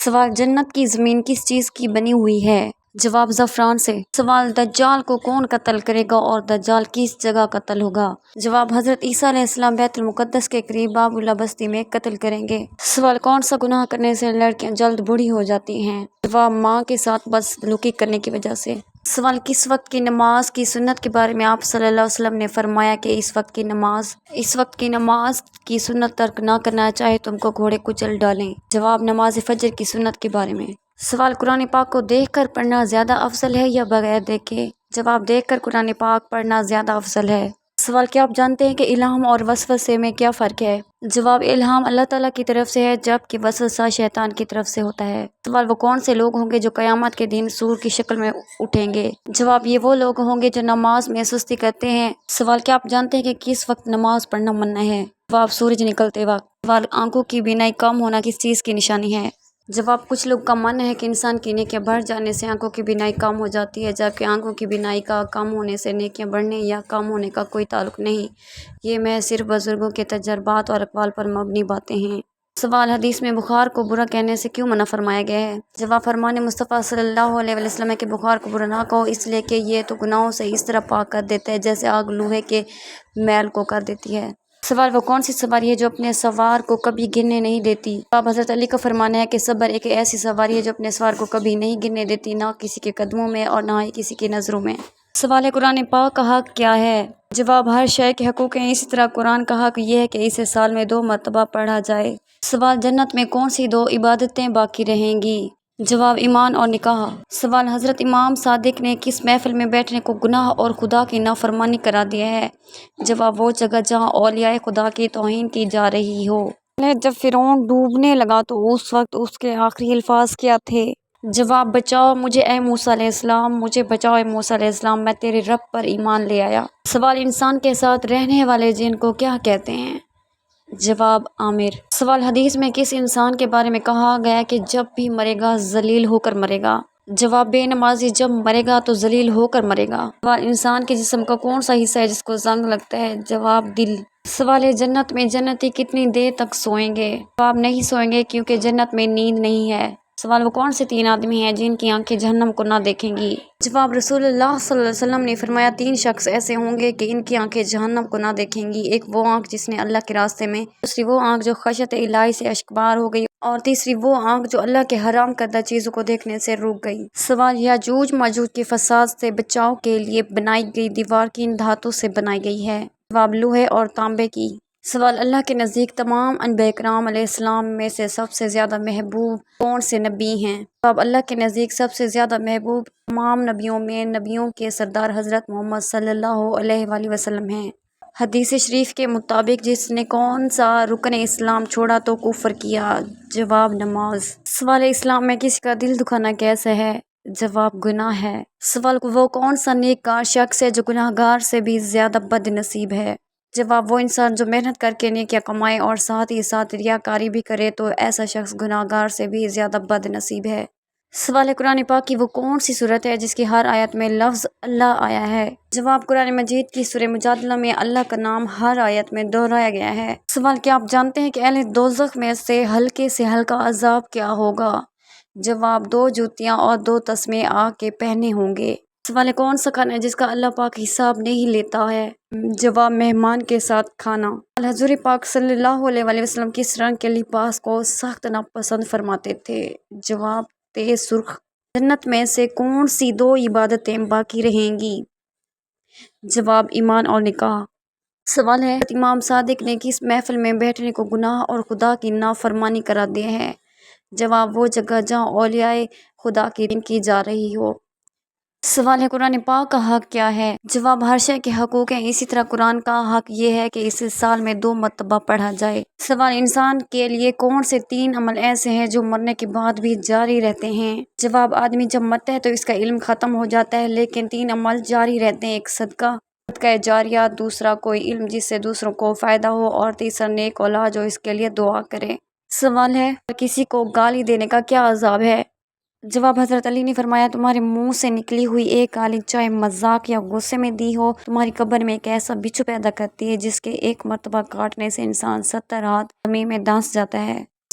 سوال جنت کی زمین کس چیز کی بنی ہوئی ہے؟ جواب زعفران سے۔ سوال دجال کو کون قتل کرے گا اور دجال کس جگہ قتل ہوگا؟ جواب حضرت عیسیٰ علیہ السلام بیت المقدس کے قریب باب اللہ بستی میں قتل کریں گے۔ سوال کون سا گناہ کرنے سے لڑکیاں جلد بوڑھی ہو جاتی ہیں؟ جواب ماں کے ساتھ بدسلوکی کرنے کی وجہ سے۔ سوال کس وقت کی نماز کی سنت کے بارے میں آپ صلی اللہ علیہ وسلم نے فرمایا کہ اس وقت کی نماز کی سنت ترک نہ کرنا چاہے تم کو گھوڑے کچل ڈالیں۔ جواب نماز فجر کی سنت کے بارے میں۔ سوال قرآن پاک کو دیکھ کر پڑھنا زیادہ افضل ہے یا بغیر دیکھے؟ جواب دیکھ کر قرآن پاک پڑھنا زیادہ افضل ہے۔ سوال کیا آپ جانتے ہیں کہ الہام اور وسوسے میں کیا فرق ہے؟ جواب الہام اللہ تعالیٰ کی طرف سے ہے جبکہ وسوسہ شیطان کی طرف سے ہوتا ہے۔ سوال وہ کون سے لوگ ہوں گے جو قیامت کے دن سور کی شکل میں اٹھیں گے؟ جواب یہ وہ لوگ ہوں گے جو نماز میں سستی کرتے ہیں۔ سوال کیا آپ جانتے ہیں کہ کس وقت نماز پڑھنا منع ہے؟ جواب سورج نکلتے وقت۔ سوال آنکھوں کی بینائی کم ہونا کس چیز کی نشانی ہے؟ جواب کچھ لوگ کا ماننا ہے کہ انسان کی نیکیاں بڑھ جانے سے آنکھوں کی بینائی کم ہو جاتی ہے جبکہ آنکھوں کی بینائی کا کم ہونے سے نیکیاں بڑھنے یا کم ہونے کا کوئی تعلق نہیں، یہ محض صرف بزرگوں کے تجربات اور اقوال پر مبنی باتیں ہیں۔ سوال حدیث میں بخار کو برا کہنے سے کیوں منع فرمایا گیا ہے؟ جواب فرمان مصطفیٰ صلی اللہ علیہ وسلم ہے کہ بخار کو برا نہ کہو اس لیے کہ یہ تو گناہوں سے اس طرح پاک کر دیتا ہے جیسے آگ لوہے کے میل کو کر دیتی ہے۔ سوال وہ کون سی سواری ہے جو اپنے سوار کو کبھی گرنے نہیں دیتی؟ جواب حضرت علی کا فرمان ہے کہ صبر ایک ایسی سواری ہے جو اپنے سوار کو کبھی نہیں گرنے دیتی، نہ کسی کے قدموں میں اور نہ ہی کسی کی نظروں میں۔ سوال ہے قرآن پاک کا حق کیا ہے؟ جواب ہر شے کے حقوق ہیں، اسی طرح قرآن کا حق یہ ہے کہ اسے سال میں 2 مرتبہ پڑھا جائے۔ سوال جنت میں کون سی 2 عبادتیں باقی رہیں گی؟ جواب ایمان اور نکاح۔ سوال حضرت امام صادق نے کس محفل میں بیٹھنے کو گناہ اور خدا کی نافرمانی قرار دیا ہے؟ جواب وہ جگہ جہاں اولیاء خدا کی توہین کی جا رہی ہو۔ جب فرعون ڈوبنے لگا تو اس وقت اس کے آخری الفاظ کیا تھے؟ جواب بچاؤ مجھے اے موسیٰ علیہ السلام، مجھے بچاؤ اے موسیٰ علیہ السلام، میں تیرے رب پر ایمان لے آیا۔ سوال انسان کے ساتھ رہنے والے جن کو کیا کہتے ہیں؟ جواب عامر۔ سوال حدیث میں کس انسان کے بارے میں کہا گیا کہ جب بھی مرے گا ذلیل ہو کر مرے گا؟ جواب بے نمازی جب مرے گا تو ذلیل ہو کر مرے گا۔ سوال انسان کے جسم کا کون سا حصہ ہے جس کو زنگ لگتا ہے؟ جواب دل۔ سوال ہے جنت میں جنتی کتنی دیر تک سوئیں گے؟ جواب نہیں سوئیں گے کیونکہ جنت میں نیند نہیں ہے۔ سوال وہ کون سے 3 آدمی ہیں جن کی آنکھیں جہنم کو نہ دیکھیں گی؟ جواب رسول اللہ صلی اللہ علیہ وسلم نے فرمایا 3 شخص ایسے ہوں گے کہ ان کی آنکھیں جہنم کو نہ دیکھیں گی، ایک وہ آنکھ جس نے اللہ کے راستے میں، دوسری وہ آنکھ جو خشیت الہی سے اشکبار ہو گئی اور تیسری وہ آنکھ جو اللہ کے حرام کردہ چیزوں کو دیکھنے سے رک گئی۔ سوال یاجوج ماجوج کے فساد سے بچاؤ کے لیے بنائی گئی دیوار کن دھاتوں سے بنائی گئی ہے؟ جواب لوہے اور تانبے کی۔ سوال اللہ کے نزدیک تمام انبیاء کرام علیہ السلام میں سے سب سے زیادہ محبوب کون سے نبی ہیں؟ جواب اللہ کے نزدیک سب سے زیادہ محبوب تمام نبیوں میں نبیوں کے سردار حضرت محمد صلی اللہ علیہ وآلہ وسلم ہیں۔ حدیث شریف کے مطابق جس نے کون سا رکن اسلام چھوڑا تو کفر کیا؟ جواب نماز۔ سوال اسلام میں کسی کا دل دکھانا کیسا ہے؟ جواب گناہ ہے۔ سوال وہ کون سا نیک کار شخص ہے جو گناہ گار سے بھی زیادہ بد نصیب ہے؟ جواب وہ انسان جو محنت کر کے نیکیاں کمائے اور ساتھ ہی ساتھ ریاکاری بھی کرے تو ایسا شخص گناہ گار سے بھی زیادہ بد نصیب ہے۔ سوال قرآن پاک کی وہ کون سی صورت ہے جس کی ہر آیت میں لفظ اللہ آیا ہے؟ جواب قرآن مجید کی سورہ مجادلہ میں اللہ کا نام ہر آیت میں دہرایا گیا ہے۔ سوال کیا آپ جانتے ہیں کہ اہل دوزخ میں سے ہلکا عذاب کیا ہوگا؟ جواب 2 جوتیاں اور 2 تسمے آگ کے پہنے ہوں گے۔ سوال کون سا کھانا ہے جس کا اللہ پاک حساب نہیں لیتا ہے؟ جواب مہمان کے ساتھ کھانا۔ حضور پاک صلی اللہ علیہ وآلہ وسلم کس رنگ کے لباس کو سخت ناپسند فرماتے تھے؟ جواب تیز سرخ۔ جنت میں سے کون سی 2 عبادتیں باقی رہیں گی؟ جواب ایمان اور نکاح۔ سوال ہے امام صادق نے کس محفل میں بیٹھنے کو گناہ اور خدا کی نافرمانی قرار دیا ہے؟ جواب وہ جگہ جہاں اولیاء خدا کی جا رہی ہو۔ سوال ہے قرآن پاک کا حق کیا ہے؟ جواب ہر شے کے حقوق ہیں، اسی طرح قرآن کا حق یہ ہے کہ اسے سال میں 2 مرتبہ پڑھا جائے۔ سوال انسان کے لیے کون سے 3 عمل ایسے ہیں جو مرنے کے بعد بھی جاری رہتے ہیں؟ جواب آدمی جب مرتا ہے تو اس کا علم ختم ہو جاتا ہے لیکن 3 عمل جاری رہتے ہیں، ایک صدقہ جاریہ، دوسرا کوئی علم جس سے دوسروں کو فائدہ ہو اور تیسرا نیک اولاد جو اس کے لیے دعا کرے۔ سوال ہے کسی کو گالی دینے کا کیا عذاب ہے؟ جواب حضرت علی نے فرمایا تمہارے منہ سے نکلی ہوئی ایک گالی چاہے مذاق یا غصے میں دی ہو تمہاری قبر میں ایک ایسا بچھو پیدا کرتی ہے جس کے 1 مرتبہ کاٹنے سے انسان 70 ہاتھ زمین میں دھنس جاتا ہے۔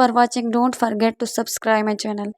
For watching, don't forget to subscribe my channel.